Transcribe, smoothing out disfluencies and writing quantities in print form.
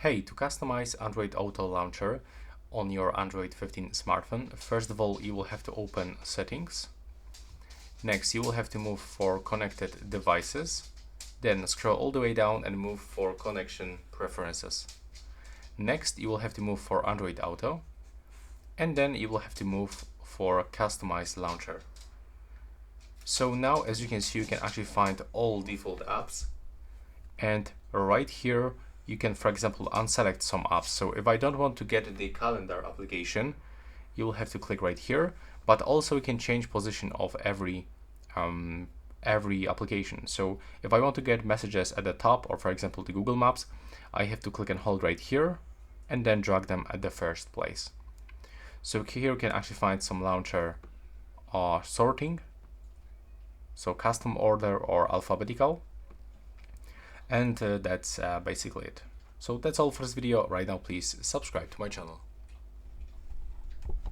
Hey, to customize Android Auto Launcher on your Android 15 smartphone, first of all, you will have to open Settings. Next, you will have to move for Connected Devices. Then scroll all the way down and move for Connection Preferences. Next, you will have to move for Android Auto. And then you will have to move for Customize Launcher. So now, as you can see, you can actually find all default apps. And right here, you can, for example, unselect some apps. So if I don't want to get the calendar application, you will have to click right here. But also you can change position of every application. So if I want to get messages at the top, or for example the Google Maps, I have to click and hold right here and then drag them at the first place. So here you can actually find some launcher sorting, so custom order or alphabetical. And that's basically it. So that's all for this video. Right now, please subscribe to my channel.